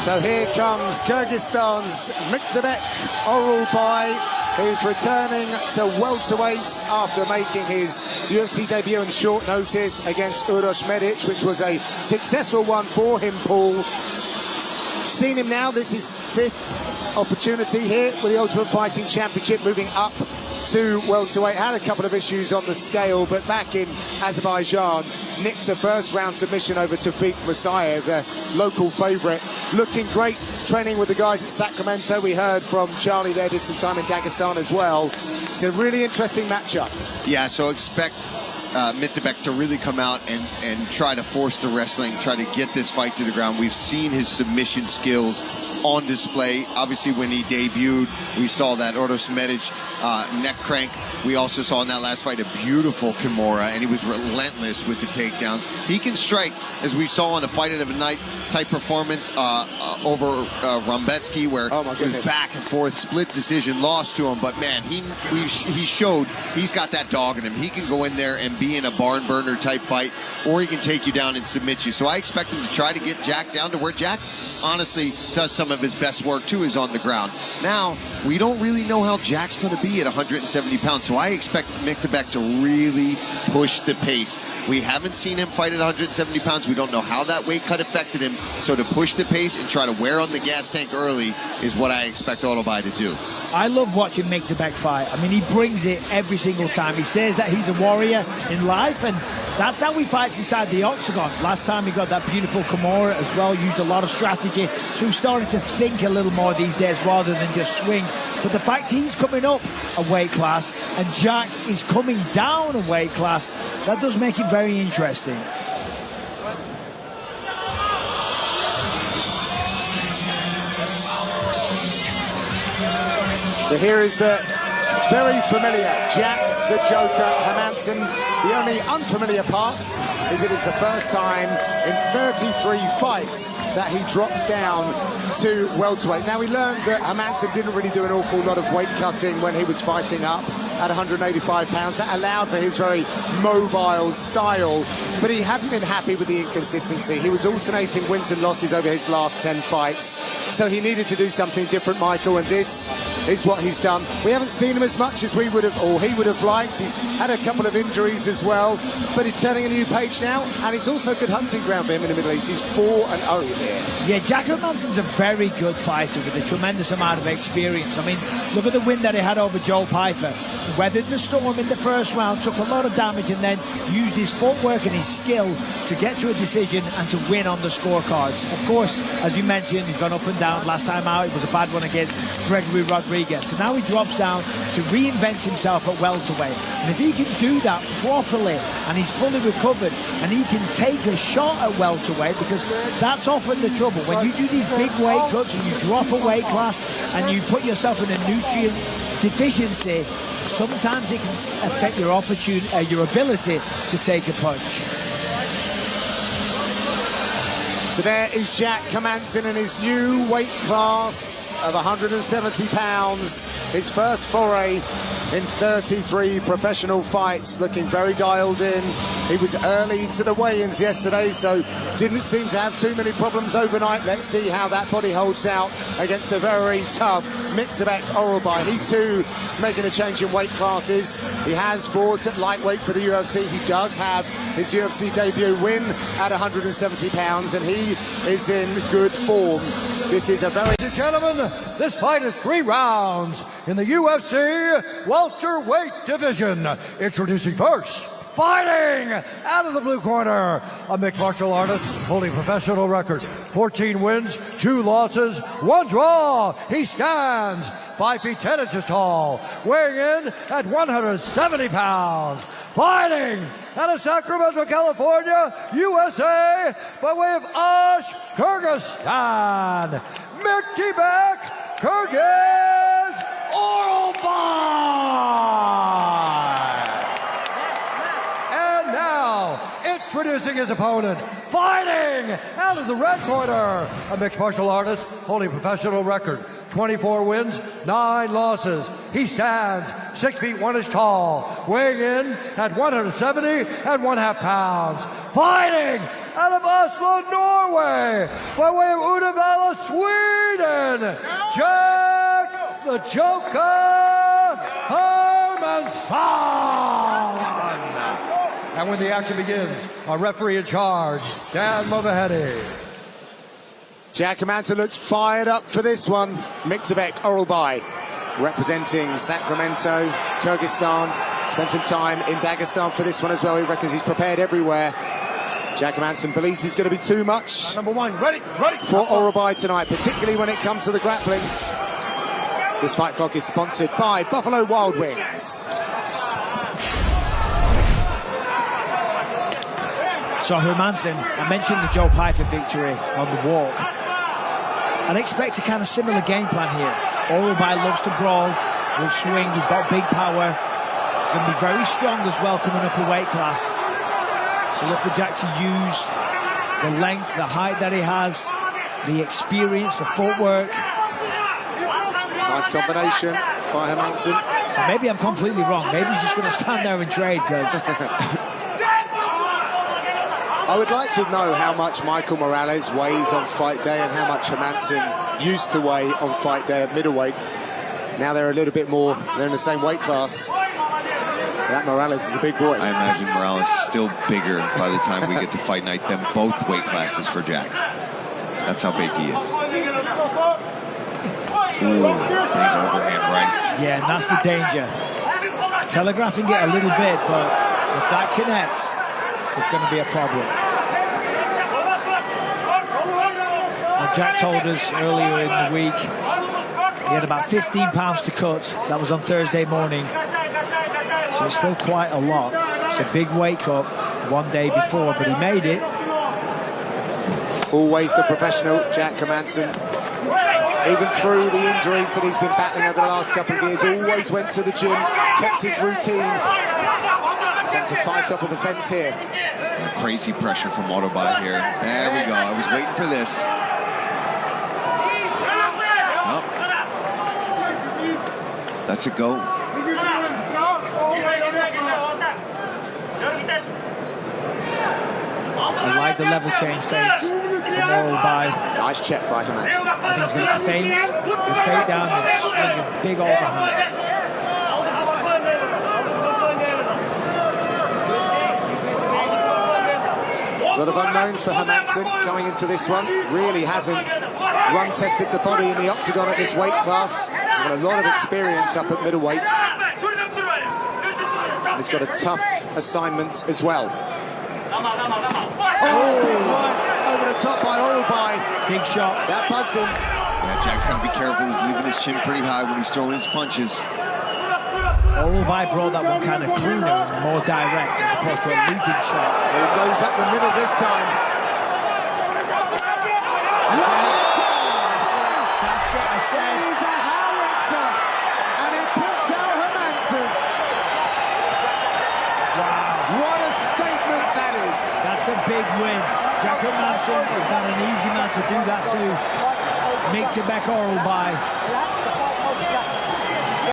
So here comes Kyrgyzstan's Myktybek Orolbai, who's returning to welterweight after making his UFC debut in short notice against Orolbai, which was a successful one for him, Paul. Seen him now, this is fifth opportunity here with the Ultimate Fighting Championship, moving up to welterweight. Had a couple of issues on the scale, but back in Azerbaijan, nicked a first-round submission over Tawfiq Musayev, the local favourite. Looking great, training with the guys at Sacramento. We heard from Charlie there, did some time in Dagestan as well. It's a really interesting matchup. Yeah, so expect Myktybek to really come out and try to force the wrestling, try to get this fight to the ground. We've seen his submission skills on display. Obviously, when he debuted, we saw that Orolbai neck crank. We also saw in that last fight a beautiful Kimura, and he was relentless with the takedowns. He can strike, as we saw in a fight of a night type performance over Rombetsky, where it was back and forth, split decision, lost to him. But man, he showed he's got that dog in him. He can go in there and be in a barn burner type fight, or he can take you down and submit you. So I expect him to try to get Jack down to where Jack honestly does some of his best work too, is on the ground. Now, we don't really know how Jack's going to be at 170 pounds, so I expect Myktybek to really push the pace. We haven't seen him fight at 170 pounds. We don't know how that weight cut affected him, so to push the pace and try to wear on the gas tank early is what I expect Orolbai to do. I love watching Myktybek fight. I mean, he brings it every single time. He says that he's a warrior in life, and that's how he fights inside the octagon. Last time he got that beautiful Kimura as well, used a lot of strategy, so he's starting to think a little more these days rather than just swing. But the fact he's coming up a weight class and Jack is coming down a weight class, that does make it very interesting. So here is the very familiar Jack the Joker Hermansson. The only unfamiliar part is it is the first time in 33 fights that he drops down to welterweight. Now, we learned that Hermansson didn't really do an awful lot of weight cutting when he was fighting up at 185 pounds. That allowed for his very mobile style, but he hadn't been happy with the inconsistency. He was alternating wins and losses over his last 10 fights, so he needed to do something different, Michael, and this is what he's done. We haven't seen him as much as we would have, or he would have liked. He's had a couple of injuries as well, but he's turning a new page now, and it's also a good hunting ground for him in the Middle East. He's 4-0 here. Yeah, Jack Hermansson's a very good fighter with a tremendous amount of experience. I mean, look at the win that he had over Joe Pyfer. He weathered the storm in the first round, took a lot of damage, and then used his footwork and his skill to get to a decision and to win on the scorecards. Of course, as you mentioned, he's gone up and down. Last time out, it was a bad one against Gregory Rodriguez. So now he drops down to reinvent himself at welterweight. And if he can do that properly, and he's fully recovered, and he can take a shot at welterweight, because that's often the trouble. When you do these big weight cuts and you drop a weight class and you put yourself in a nutrient deficiency, sometimes it can affect your ability to take a punch. So there is Jack Hermansson in his new weight class of 170 pounds. His first foray in 33 professional fights, looking very dialed in. He was early to the weigh-ins yesterday, so didn't seem to have too many problems overnight. Let's see how that body holds out against the very tough Myktybek Orolbai. He too is making a change in weight classes. He has fought at lightweight for the UFC. He does have his UFC debut win at 170 pounds, and he is in good form. This is a very... Ladies and gentlemen, this fight is 3 rounds in the UFC welterweight division. Introducing first, fighting out of the blue corner, a mixed martial artist holding a professional record, 14 wins, 2 losses, 1 draw. He stands 5 feet 10 inches tall, weighing in at 170 pounds. Fighting out of Sacramento, California, USA, by way of Osh, Kyrgyzstan, Myktybek Orolbai. And now, introducing his opponent, fighting out of the red corner, a mixed martial artist holding a professional record, 24 wins, 9 losses. He stands 6 feet 1 inch tall, weighing in at 170 1/2 pounds. Fighting out of Oslo, Norway, by way of Uddevalla, Sweden, Jack the Joker Hermansson. And when the action begins, our referee in charge, Dan Movaheady. Jack Hermansson looks fired up for this one. Myktybek, Orolbai, representing Sacramento, Kyrgyzstan. Spent some time in Dagestan for this one as well. He reckons he's prepared everywhere. Jack Hermansson believes he's going to be too much Number one, ready. for Orolbai tonight, particularly when it comes to the grappling. This fight clock is sponsored by Buffalo Wild Wings. So Hermansson, I mentioned the Joe Pyfer victory on the walk. I'd expect a kind of similar game plan here. Orolbai loves to brawl, will swing, he's got big power. He's going to be very strong as well coming up a weight class. So look for Jack to use the length, the height that he has, the experience, the footwork. Nice combination by Hermansson. And maybe I'm completely wrong. Maybe he's just going to stand there and trade, because I would like to know how much Michael Morales weighs on fight day and how much Hermansson used to weigh on fight day at middleweight. Now they're a little bit more, they're in the same weight class. That Morales is a big boy. I imagine Morales is still bigger by the time we get to fight night than both weight classes for Jack. That's how big he is. Ooh, big overhand right. yeah, and that's the danger. Telegraphing it a little bit, but if that connects, it's going to be a problem. Now, Jack told us earlier in the week he had about 15 pounds to cut. That was on Thursday morning. So it's still quite a lot. It's a big weight cut one day before, but he made it. Always the professional, Jack Hermansson. Even through the injuries that he's been battling over the last couple of years, always went to the gym, kept his routine. Time to fight off of the fence here. Crazy pressure from Orolbai here. There we go. I was waiting for this. Oh. That's a go. I like the level change feints from Orolbai. Nice check by Hermansson. I think he's going to feint the takedown and swing a big overhand. A lot of unknowns for Hermansson coming into this one. Really hasn't run-tested the body in the octagon at this weight class. He's got a lot of experience up at middleweights. And he's got a tough assignment as well. Oh, big rights over the top by Orolbai. Big shot. That buzzed him. Yeah, Jack's got to be careful. He's leaving his chin pretty high when he's throwing his punches. Orolbai brought that one kind of cleaner, more direct, as opposed to a leaping shot. Well, it goes up the middle this time. That's it, I said. It is a howitzer, and it puts out Hermansson. Wow. What a statement that is. That's a big win. Jack Hermansson is not an easy man to do that to. Myktybek Orolbai.